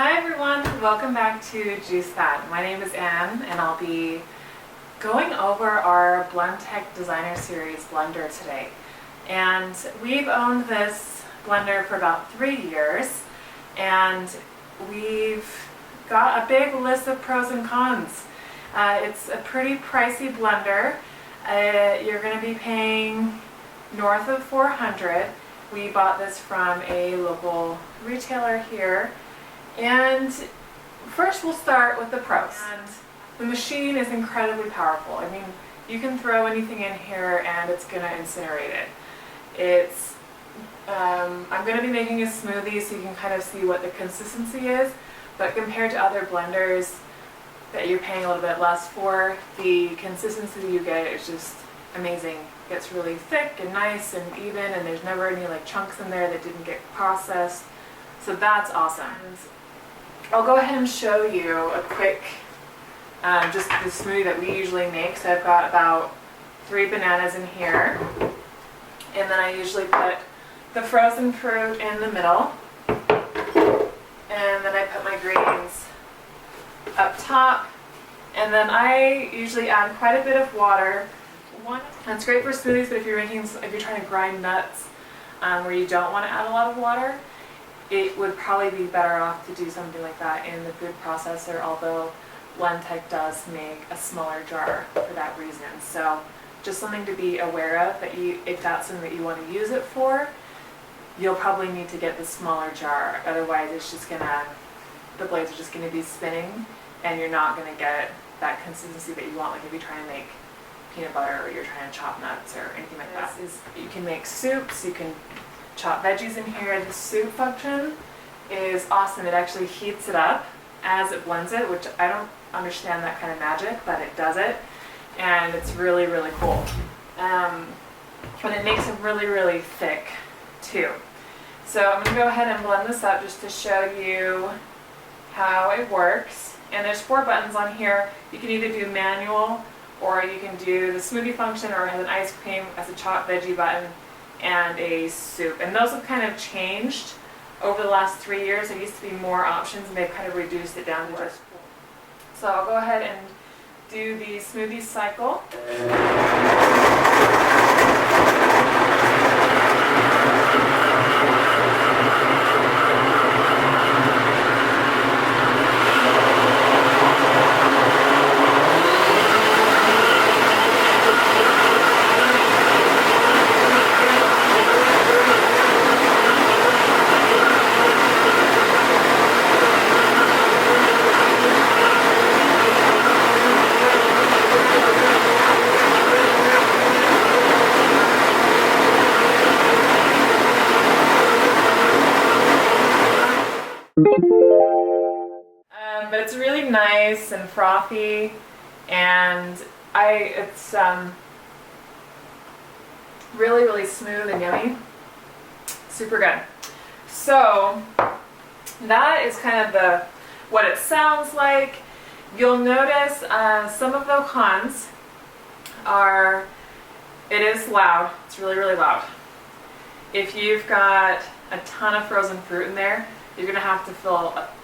Hi everyone, welcome back to Juice That. My name is Anne and I'll be going over our Blendtec Designer Series Blender today. And we've owned this blender for about 3 years and we've got a big list of pros and cons. It's a pretty pricey blender. You're going to be paying north of $400. We bought this from a local retailer here. And first we'll start with the pros. And the machine is incredibly powerful. I mean, you can throw anything in here and it's going to incinerate it. I'm going to be making a smoothie so you can kind of see what the consistency is, but compared to other blenders that you're paying a little bit less for, the consistency you get is just amazing. It gets really thick and nice and even, and there's never any like chunks in there that didn't get processed. So that's awesome. I'll go ahead and show you a quick, just the smoothie that we usually make. So I've got about 3 bananas in here. And then I usually put the frozen fruit in the middle. And then I put my greens up top. And then I usually add quite a bit of water. That's great for smoothies, but if you're trying to grind nuts where you don't want to add a lot of water, it would probably be better off to do something like that in the food processor, although Blendtec does make a smaller jar for that reason. So just something to be aware of, that if that's something that you want to use it for, you'll probably need to get the smaller jar. Otherwise the blades are just going to be spinning and you're not going to get that consistency that you want, like if you're trying to make peanut butter or you're trying to chop nuts or anything like that. You can make soups, you can chop veggies in here. The soup function is awesome. It actually heats it up as it blends it, which I don't understand that kind of magic, but it does it, and it's really, really cool. And it makes it really, really thick too. So I'm going to go ahead and blend this up just to show you how it works. And there's 4 buttons on here. You can either do manual, or you can do the smoothie function, or it has an ice cream as a chopped veggie button, and a soup. And those have kind of changed over the last 3 years. There used to be more options and they've kind of reduced it down to just 4. So I'll go ahead and do the smoothie cycle. But it's really nice and frothy, and it's really, really smooth and yummy. Super good. So that is kind of what it sounds like. You'll notice some of the cons are it is loud. It's really, really loud. If you've got a ton of frozen fruit in there, you're going to have to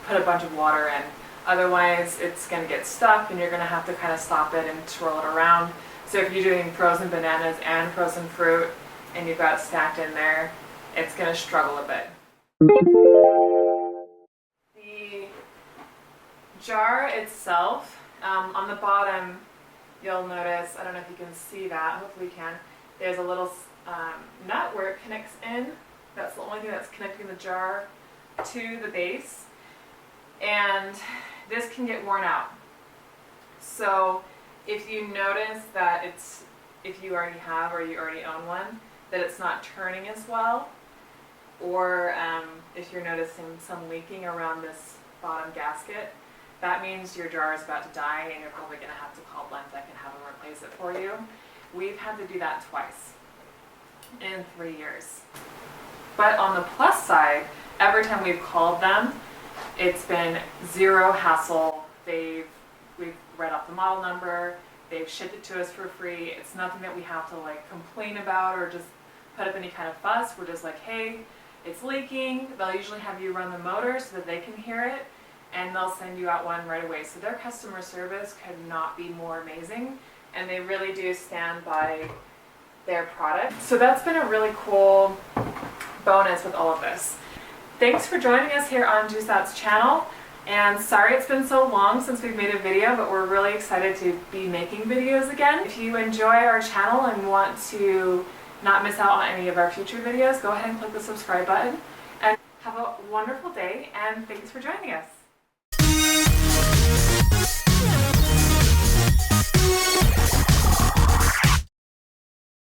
put a bunch of water in. Otherwise, it's going to get stuck and you're going to have to kind of stop it and twirl it around. So if you're doing frozen bananas and frozen fruit and you've got it stacked in there, it's going to struggle a bit. The jar itself, on the bottom, you'll notice, I don't know if you can see that, hopefully you can, there's a little nut where it connects in. That's the only thing that's connecting the jar to the base. And this can get worn out. So if you notice that if you already have or you already own one, that it's not turning as well, or if you're noticing some leaking around this bottom gasket, that means your jar is about to die and you're probably going to have to call Blendtec and have them replace it for you. We've had to do that twice in 3 years. But on the plus side, every time we've called them, it's been zero hassle. We've read off the model number, they've shipped it to us for free. It's nothing that we have to like complain about or just put up any kind of fuss. We're just like, hey, it's leaking. They'll usually have you run the motor so that they can hear it, and they'll send you out one right away. So their customer service could not be more amazing, and they really do stand by their product. So that's been a really cool bonus with all of this. Thanks for joining us here on Jusat's channel, and sorry it's been so long since we've made a video, but we're really excited to be making videos again. If you enjoy our channel and want to not miss out on any of our future videos, go ahead and click the subscribe button, and have a wonderful day, and thanks for joining us.